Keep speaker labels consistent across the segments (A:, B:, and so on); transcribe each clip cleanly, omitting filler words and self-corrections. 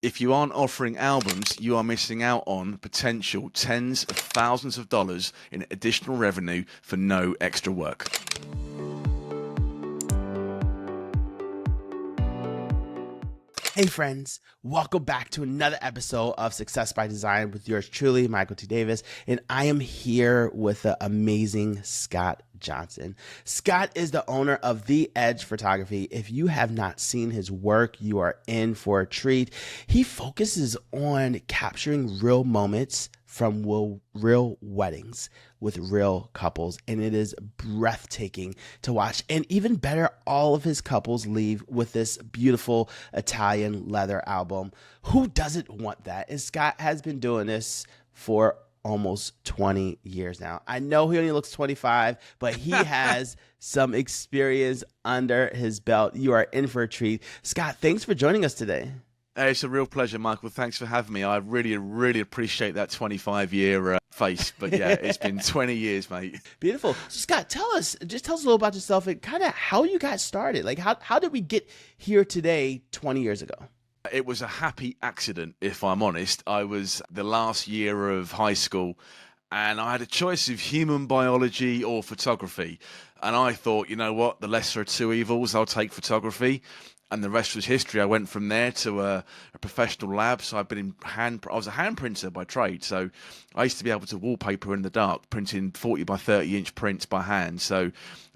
A: If you aren't offering albums, you are missing out on potential tens of thousands of dollars in additional revenue for no extra work.
B: Hey friends, welcome back to another episode of Success by Design with yours truly, Michael T. Davis, and I am here with the amazing Scott Johnson. Scott is the owner of The Edge Photography. If you have not seen his work, you are in for a treat. He focuses on capturing real moments from real weddings with real couples, and it is breathtaking to watch. And even better, all of his couples leave with this beautiful Italian leather album. Who doesn't want that? And Scott has been doing this for almost 20 years now. I know he only looks 25, but he has some experience under his belt. You are in for a treat. Scott, thanks for joining us today.
A: Hey, it's a real pleasure, Michael. Thanks for having me. I really appreciate that 25-year face. But yeah, it's been 20 years, mate.
B: Beautiful. So Scott, tell us a little about yourself and kind of how you got started. Like how did we get here today 20 years ago?
A: It was a happy accident, if I'm honest. I was the last year of high school and I had a choice of human biology or photography. And I thought, you know what, the lesser of two evils, I'll take photography. And the rest was history. I went from there to a professional lab. So I've been I was a hand printer by trade. So I used to be able to wallpaper in the dark, printing 40 by 30 inch prints by hand.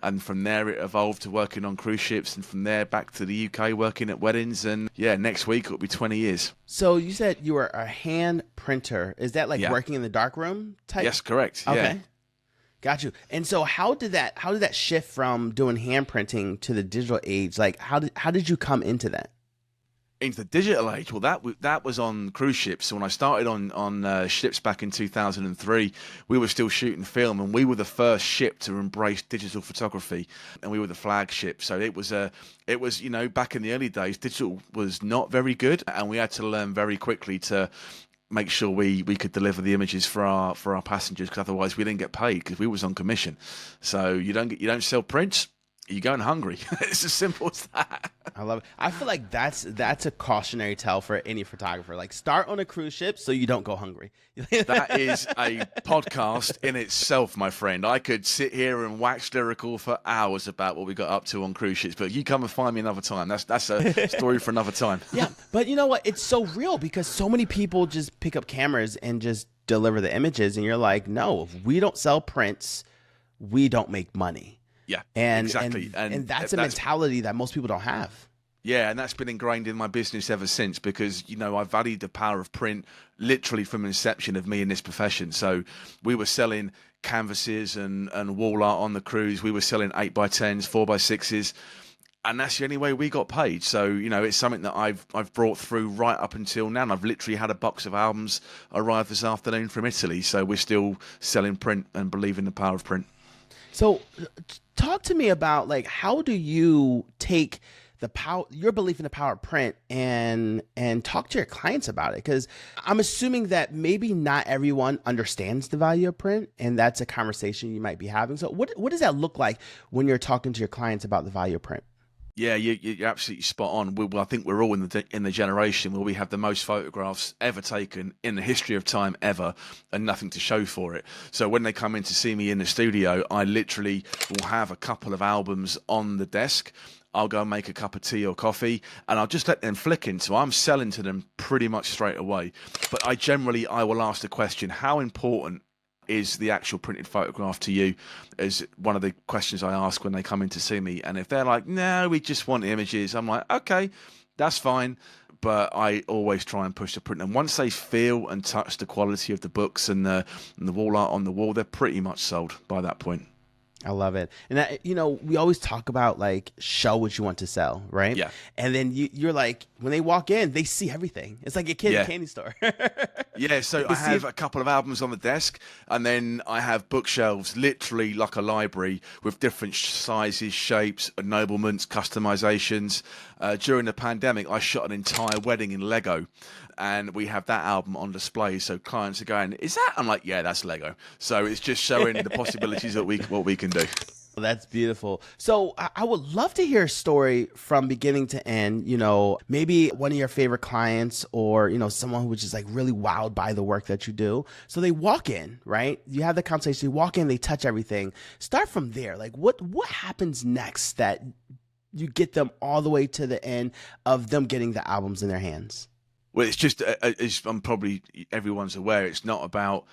A: And from there it evolved to working on cruise ships, and from there back to the UK working at weddings. And yeah, next week it'll be 20 years.
B: So you said you were a hand printer. Is that like working in the darkroom type?
A: Yes, correct.
B: Okay.
A: Yeah.
B: Got you. And so how did that shift from doing hand printing to the digital age? Like how did you come into that?
A: Into the digital age? Well, that was on cruise ships. So when I started on ships back in 2003, we were still shooting film, and we were the first ship to embrace digital photography, and we were the flagship. So it was back in the early days, digital was not very good, and we had to learn very quickly to make sure we could deliver the images for our passengers, because otherwise we didn't get paid because we was on commission. So you don't sell prints, you're going hungry. It's as simple as that.
B: I love it. I feel like that's a cautionary tale for any photographer. Like, start on a cruise ship so you don't go hungry.
A: That is a podcast in itself, my friend. I could sit here and wax lyrical for hours about what we got up to on cruise ships, but you come and find me another time. That's a story for another time.
B: Yeah, but you know what? It's so real because so many people just pick up cameras and just deliver the images, and you're like, no, if we don't sell prints, we don't make money.
A: Yeah,
B: exactly. And that's a mentality that most people don't have.
A: Yeah, and that's been ingrained in my business ever since, because, I valued the power of print literally from inception of me in this profession. So we were selling canvases and wall art on the cruise. We were selling 8x10s, 4x6s. And that's the only way we got paid. So, it's something that I've brought through right up until now. And I've literally had a box of albums arrive this afternoon from Italy. So we're still selling print and believe in the power of print.
B: So talk to me about, like, how do you take your belief in the power of print and talk to your clients about it? Because I'm assuming that maybe not everyone understands the value of print, and that's a conversation you might be having. So what does that look like when you're talking to your clients about the value of print?
A: Yeah, you're absolutely spot on. I think we're all in the generation where we have the most photographs ever taken in the history of time ever, and nothing to show for it. So when they come in to see me in the studio, I literally will have a couple of albums on the desk. I'll go and make a cup of tea or coffee, and I'll just let them flick in. So I'm selling to them pretty much straight away. But I will ask the question, how important is the actual printed photograph to you, is one of the questions I ask when they come in to see me. And if they're like, no, we just want images, I'm like, okay, that's fine. But I always try and push the print. And once they feel and touch the quality of the books and the wall art on the wall, they're pretty much sold by that point.
B: I love it. And that, we always talk about, like, show what you want to sell, right?
A: Yeah.
B: And then you're like, when they walk in, they see everything. It's like a kid in a candy store.
A: Yeah, so I have a couple of albums on the desk, and then I have bookshelves, literally like a library, with different sizes, shapes, ennoblements, customizations. During the pandemic, I shot an entire wedding in Lego, and we have that album on display. So clients are going, is that? I'm like, yeah, that's Lego. So it's just showing the possibilities that what we can do.
B: That's beautiful. So I would love to hear a story from beginning to end, maybe one of your favorite clients or, someone who was just like really wowed by the work that you do. So they walk in, right? You have the conversation, you walk in, they touch everything. Start from there. Like what happens next that you get them all the way to the end of them getting the albums in their hands?
A: Well, it's just, as I'm probably everyone's aware, it's not about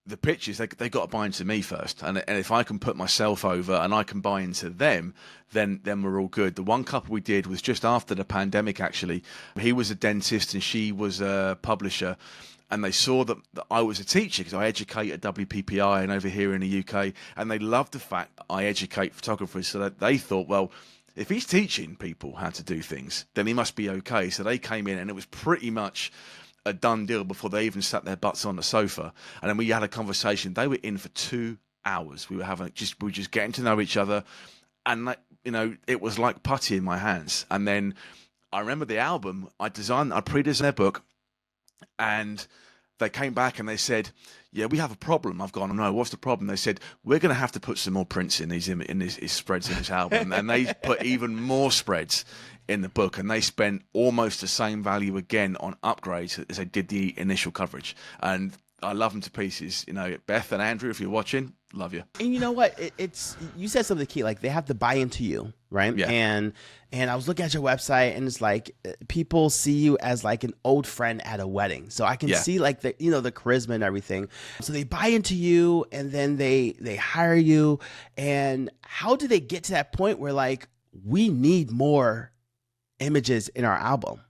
A: the pictures. They got to buy into me first, and if I can put myself over and I can buy into them, then we're all good. The one couple we did was just after the pandemic. Actually, he was a dentist and she was a publisher, and they saw that I was a teacher because I educate at WPPI and over here in the UK, and they loved the fact that I educate photographers. So that they thought, well, if he's teaching people how to do things, then he must be okay. So they came in, and it was pretty much a done deal before they even sat their butts on the sofa. And then we had a conversation. They were in for 2 hours. We were just getting to know each other, and it was like putty in my hands. And then I remember the album I pre-designed their book, and they came back and they said, yeah, we have a problem. I've gone, no, what's the problem? They said, we're going to have to put some more prints in these spreads in this album. And they put even more spreads in the book, and they spent almost the same value again on upgrades as they did the initial coverage. And I love them to pieces. Beth and Andrew, if you're watching, love you.
B: And you know what? You said something key. Like, they have to buy into you, right?
A: Yeah.
B: And I was looking at your website, and it's like people see you as like an old friend at a wedding. So I can see like the charisma and everything. So they buy into you, and then they hire you. And how do they get to that point where like we need more images in our album?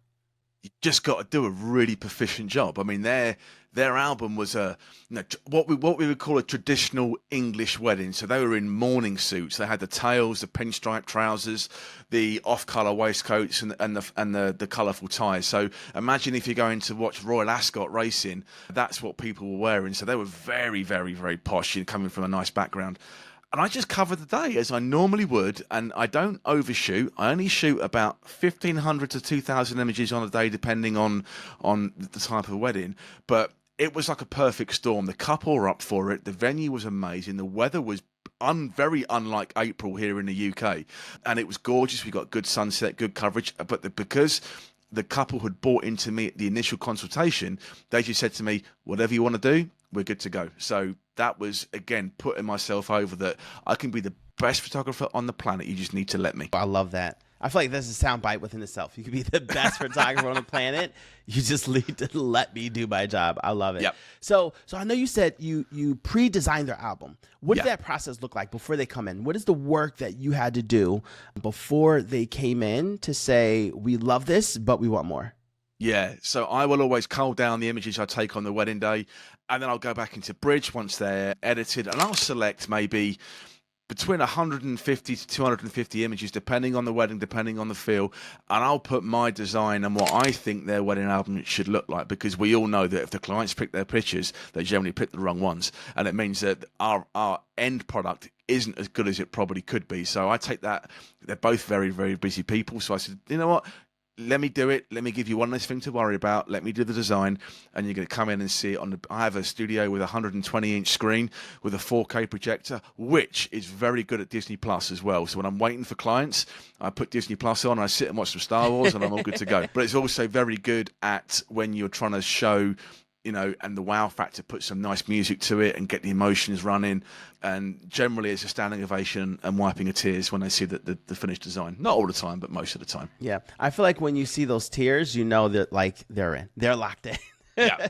A: You just got to do a really proficient job. I mean, their album was what we would call a traditional English wedding. So they were in morning suits. They had the tails, the pinstripe trousers, the off-color waistcoats, and the colourful ties. So imagine if you're going to watch Royal Ascot racing, that's what people were wearing. So they were very, very, very posh, coming from a nice background. And I just cover the day as I normally would, and I don't overshoot. I only shoot about 1,500 to 2,000 images on a day, depending on the type of wedding. But it was like a perfect storm. The couple were up for it. The venue was amazing. The weather was very unlike April here in the UK, and it was gorgeous. We got good sunset, good coverage. But because the couple had bought into me at the initial consultation, they just said to me, whatever you want to do, we're good to go. So that was, again, putting myself over that I can be the best photographer on the planet. You just need to let me.
B: I love that. I feel like this is a soundbite within itself. You could be the best photographer on the planet. You just need to let me do my job. I love it.
A: Yep.
B: So I know you said you pre-designed their album. What did that process look like before they come in? What is the work that you had to do before they came in to say, we love this, but we want more?
A: Yeah, so I will always cull down the images I take on the wedding day, and then I'll go back into Bridge once they're edited, and I'll select maybe between 150 to 250 images, depending on the wedding, depending on the feel, and I'll put my design and what I think their wedding album should look like, because we all know that if the clients pick their pictures, they generally pick the wrong ones, and it means that our end product isn't as good as it probably could be. So I take that. They're both very, very busy people, so I said, you know what? Let me do it. Let me give you one less thing to worry about. Let me do the design, and you're going to come in and see it on I have a studio with a 120-inch screen with a 4K projector, which is very good at Disney Plus as well. So when I'm waiting for clients, I put Disney Plus on, I sit and watch some Star Wars, and I'm all good to go. But it's also very good at when you're trying to show, and the wow factor, put some nice music to it and get the emotions running. And generally it's a standing ovation and wiping of tears when they see the finished design. Not all the time, but most of the time.
B: Yeah. I feel like when you see those tears, you know that like they're in. They're locked in.
A: Yeah,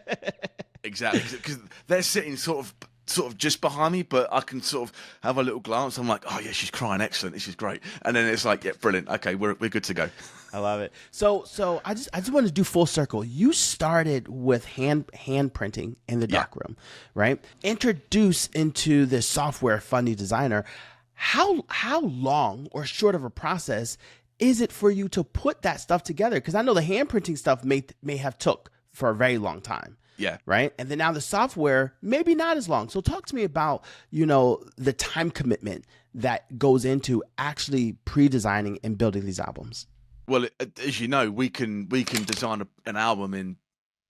A: exactly. Because they're sitting sort of just behind me, but I can sort of have a little glance. I'm like, oh yeah, she's crying. Excellent. This is great. And then it's like, yeah, brilliant. Okay, we're good to go.
B: I love it. So I just wanted to do full circle. You started with hand printing in the darkroom, right? Introduce into the software Fundy Designer. How long or short of a process is it for you to put that stuff together? Because I know the hand printing stuff may have took for a very long time.
A: Yeah.
B: Right. And then now the software, maybe not as long. So talk to me about, the time commitment that goes into actually pre-designing and building these albums.
A: Well, as you know, we can design an album in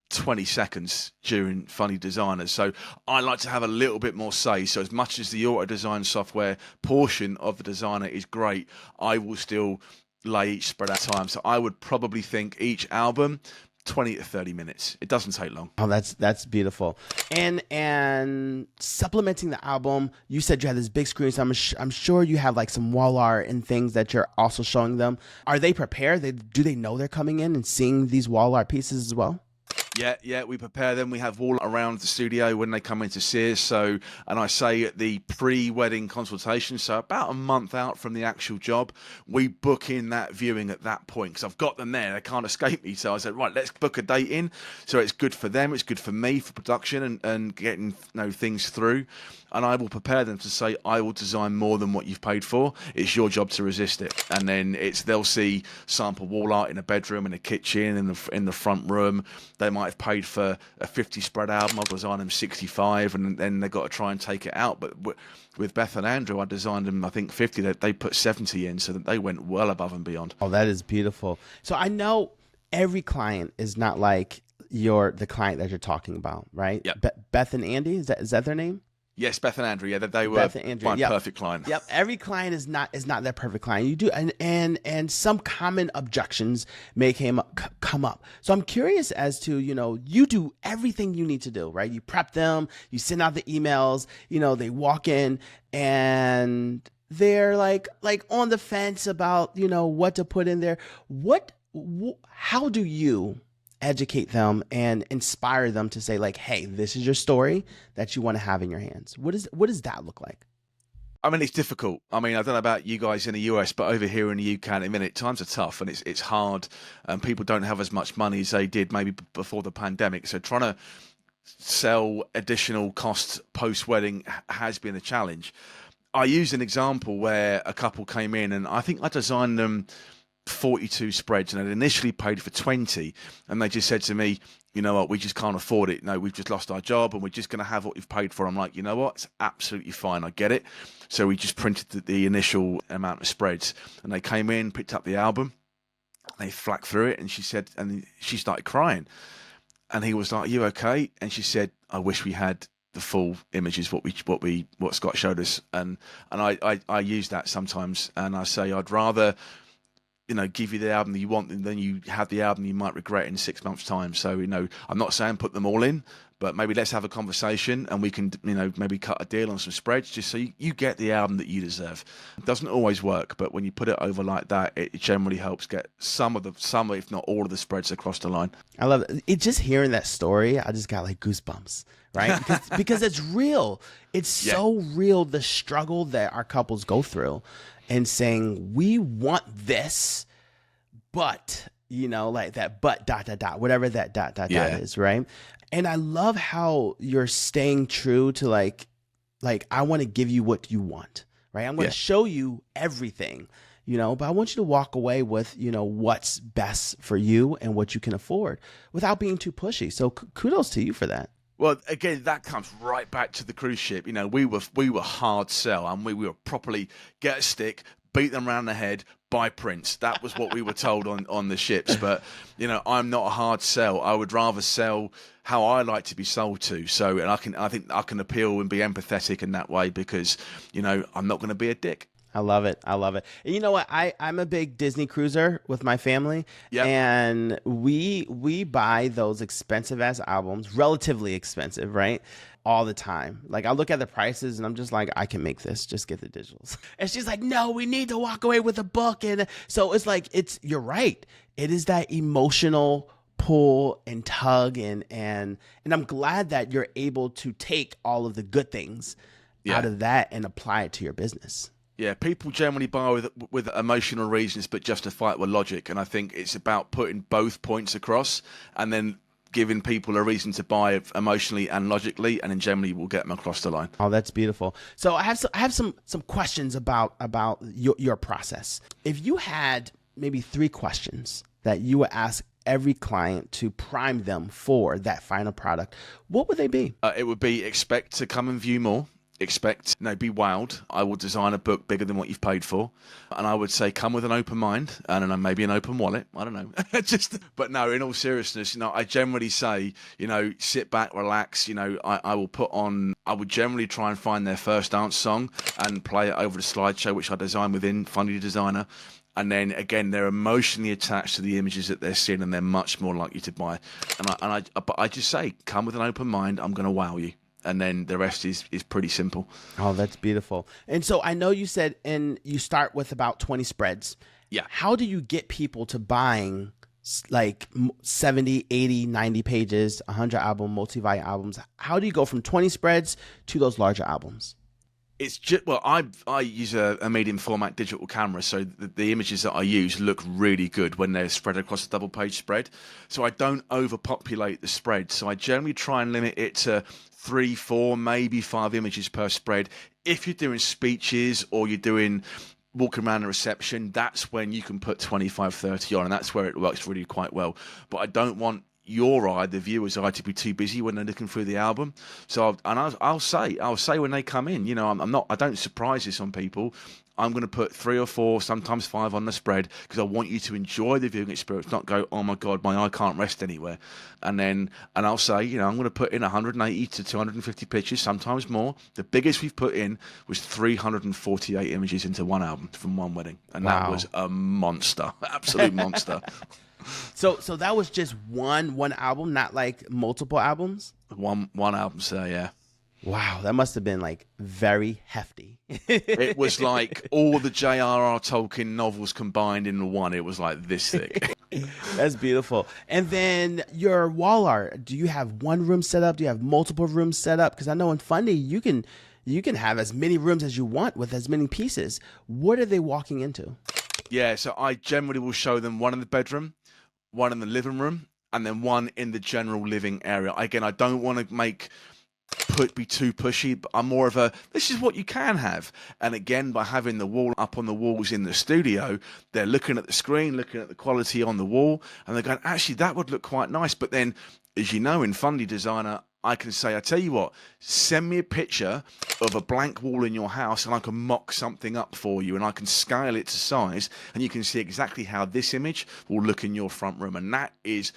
A: 20 seconds during Fundy Designer. So I like to have a little bit more say. So as much as the auto design software portion of the designer is great, I will still lay each spread out time. So I would probably think each album 20 to 30 minutes. It doesn't take long.
B: Oh, that's beautiful. And supplementing the album, you said you had this big screen, so I'm sure you have like some wall art and things that you're also showing them. Are they prepared? Do they know they're coming in and seeing these wall art pieces as well?
A: Yeah, we prepare them. We have wall around the studio when they come in to see us. So, and I say at the pre-wedding consultation, so about a month out from the actual job, we book in that viewing at that point because I've got them there. They can't escape me. So I said, right, let's book a date in. So it's good for them. It's good for me for production and getting things through. And I will prepare them to say, I will design more than what you've paid for. It's your job to resist it. And then they'll see sample wall art in a bedroom, in a kitchen, in the front room. They might have paid for a 50 spread album. I'll design them 65, and then they've got to try and take it out. But with Beth and Andrew, I designed them, I think, 50. They put 70 in, so that they went well above and beyond.
B: Oh, that is beautiful. So I know every client is not like the client that you're talking about, right?
A: Yep.
B: Beth and Andy, is that their name?
A: Yes, Beth and Andrew. Yeah, they were my perfect client.
B: Yep. Every client is not that perfect client. You do, and some common objections may come up. So I'm curious as to, you do everything you need to do, right? You prep them, you send out the emails, they walk in and they're like on the fence about, what to put in there. How do you educate them and inspire them to say like, hey, this is your story that you want to have in your hands? What does that look like?
A: I mean, it's difficult. I mean, I don't know about you guys in the US, but over here in the UK at the minute, times are tough and it's hard. And people don't have as much money as they did maybe before the pandemic. So trying to sell additional costs post-wedding has been a challenge. I used an example where a couple came in and I think I designed them 42 spreads and I'd initially paid for 20 and they just said to me, you know what, we just can't afford it. No, we've just lost our job and we're just going to have what you've paid for. I'm like, you know what, it's absolutely fine. I get it. So we just printed the initial amount of spreads and they came in, picked up the album, they flacked through it and she said, and she started crying and he was like, are you okay? And she said, I wish we had the full images, what Scott showed us. And I use that sometimes and I say, I'd rather give you the album that you want, and then you have the album you might regret in 6 months' time. So, I'm not saying put them all in, but maybe let's have a conversation and we can, maybe cut a deal on some spreads just so you get the album that you deserve. It doesn't always work, but when you put it over like that, it generally helps get some, if not all of the spreads across the line.
B: I love it. Just hearing that story, I just got like goosebumps, right? Because it's real. It's so real, the struggle that our couples go through. And saying, we want this, but, like that, but ... whatever that ... is, right? And I love how you're staying true to like I want to give you what you want, right? I'm going to show you everything, but I want you to walk away with, what's best for you and what you can afford without being too pushy. So kudos to you for that.
A: Well, again, that comes right back to the cruise ship. We were hard sell, and we were properly get a stick, beat them around the head, buy prints. That was what we were told on the ships. But I'm not a hard sell. I would rather sell how I like to be sold to. So, and I think I can appeal and be empathetic in that way because I'm not going to be a dick.
B: I love it. And you know what? I'm a big Disney cruiser with my family. Yep. And we buy those expensive ass albums, relatively expensive, right? All the time. Like I look at the prices and I'm just like, I can make this, just get the digitals. And she's like, no, we need to walk away with a book. And so it's like, you're right. It is that emotional pull and tug and I'm glad that you're able to take all of the good things out of that and apply it to your business.
A: Yeah, people generally buy with emotional reasons, but justify it with logic. And I think it's about putting both points across and then giving people a reason to buy emotionally and logically, and then generally we'll get them across the line.
B: Oh, that's beautiful. So I have some questions about your process. If you had maybe 3 questions that you would ask every client to prime them for that final product, what would they be?
A: It would be expect to come and view more. expect, be wowed. I will design a book bigger than what you've paid for. And I would say come with an open mind and maybe an open wallet. I don't know. But no, in all seriousness, I generally say, sit back, relax. I would generally try and find their first dance song and play it over the slideshow, which I design within Fundy Designer. And then again, they're emotionally attached to the images that they're seeing, and they're much more likely to buy. But I just say, come with an open mind. I'm going to wow you. And then the rest is pretty simple.
B: Oh, that's beautiful. And so I know you said you start with about 20 spreads.
A: Yeah.
B: How do you get people to buying like 70, 80, 90 pages, 100 album, multi-volume albums? How do you go from 20 spreads to those larger albums?
A: It's just, well, I use a medium format digital camera, so the images that I use look really good when they're spread across a double page spread. So I don't overpopulate the spread. So I generally try and limit it to 3, 4, maybe 5 images per spread. If you're doing speeches or you're doing walking around a reception, that's when you can put 25, 30 on, and that's where it works really quite well. But I don't want your eye, the viewer's eye, to be too busy when they're looking through the album. So I'll say when they come in, I don't surprise this on people. I'm going to put 3 or 4, sometimes 5 on the spread, because I want you to enjoy the viewing experience, not go, oh my God, my eye can't rest anywhere. And I'll say, I'm going to put in 180 to 250 pictures, sometimes more. The biggest we've put in was 348 images into one album from one wedding. And
B: Wow.
A: That was a monster, absolute monster.
B: So that was just one album, not like multiple albums?
A: One album, so yeah.
B: Wow, that must have been like very hefty.
A: It was like all the J.R.R. Tolkien novels combined in one. It was like this thick.
B: That's beautiful. And then your wall art, do you have one room set up? Do you have multiple rooms set up? Because I know in Fundy, you can have as many rooms as you want with as many pieces. What are they walking into?
A: Yeah, so I generally will show them one in the bedroom, one in the living room, and then one in the general living area. Again, I don't want to be too pushy, but I'm more of this is what you can have. And again, by having the wall up on the walls in the studio, they're looking at the screen, looking at the quality on the wall, and they're going, actually, that would look quite nice. But then, as you know, in Fundy Designer, I can say, I tell you what, send me a picture of a blank wall in your house and I can mock something up for you and I can scale it to size and you can see exactly how this image will look in your front room. And that is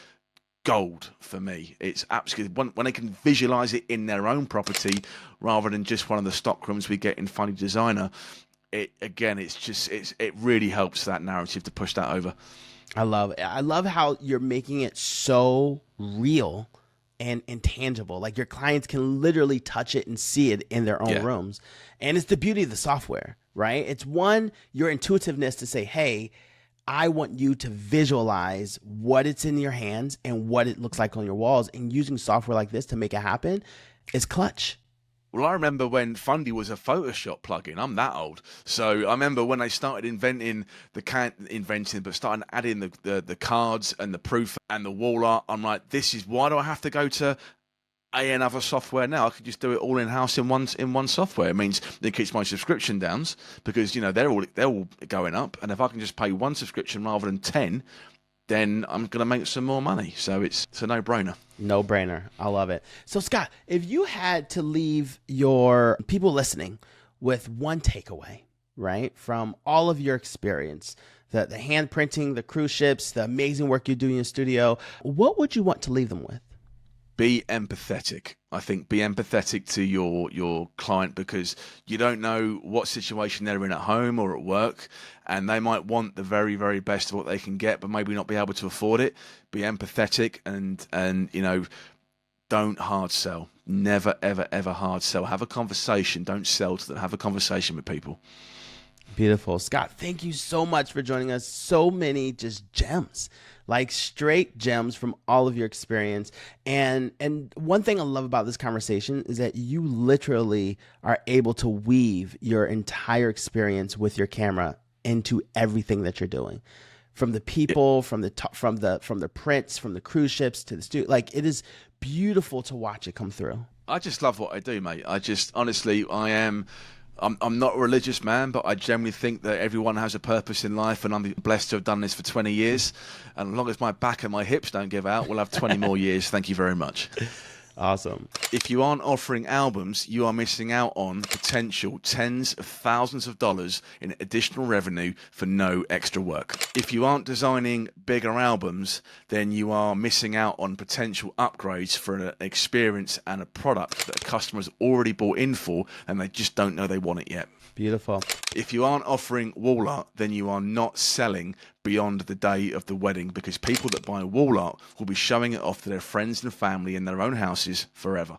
A: gold for me. It's absolutely, when they can visualize it in their own property rather than just one of the stock rooms we get in Funny Designer, it really helps that narrative to push that over.
B: I love it. I love how you're making it so real and intangible. Like your clients can literally touch it and see it in their own rooms. And it's the beauty of the software, right? It's your intuitiveness to say, hey, I want you to visualize what it's in your hands and what it looks like on your walls. And using software like this to make it happen is clutch.
A: Well, I remember when Fundy was a Photoshop plugin. I'm that old. So I remember when they started starting adding the cards and the proof and the wall art. I'm like, why do I have to go to another software now? I could just do it all in-house in one software. It means it keeps my subscription down because, they're all going up. And if I can just pay one subscription rather than 10, then I'm going to make some more money. So it's a no-brainer.
B: No brainer. I love it. So Scott, if you had to leave your people listening with one takeaway, right, from all of your experience, the hand printing, the cruise ships, the amazing work you do in your studio, what would you want to leave them with?
A: Be empathetic. I think be empathetic to your client because you don't know what situation they're in at home or at work, and they might want the very, very best of what they can get, but maybe not be able to afford it. Be empathetic and don't hard sell. Never, ever, ever hard sell. Have a conversation. Don't sell to them. Have a conversation with people.
B: Beautiful. Scott, thank you so much for joining us. So many just gems, like straight gems from all of your experience. And one thing I love about this conversation is that you literally are able to weave your entire experience with your camera into everything that you're doing. From the people, from the prints, from the cruise ships to the studio. Like, it is beautiful to watch it come through.
A: I just love what I do, mate. Honestly, I'm not a religious man, but I generally think that everyone has a purpose in life, and I'm blessed to have done this for 20 years. And as long as my back and my hips don't give out, we'll have 20 more years. Thank you very much.
B: Awesome.
A: If you aren't offering albums, you are missing out on potential tens of thousands of dollars in additional revenue for no extra work. If you aren't designing bigger albums, then you are missing out on potential upgrades for an experience and a product that a customer's already bought in for and they just don't know they want it yet.
B: Beautiful.
A: If you aren't offering wall art, then you are not selling beyond the day of the wedding, because people that buy wall art will be showing it off to their friends and family in their own houses forever.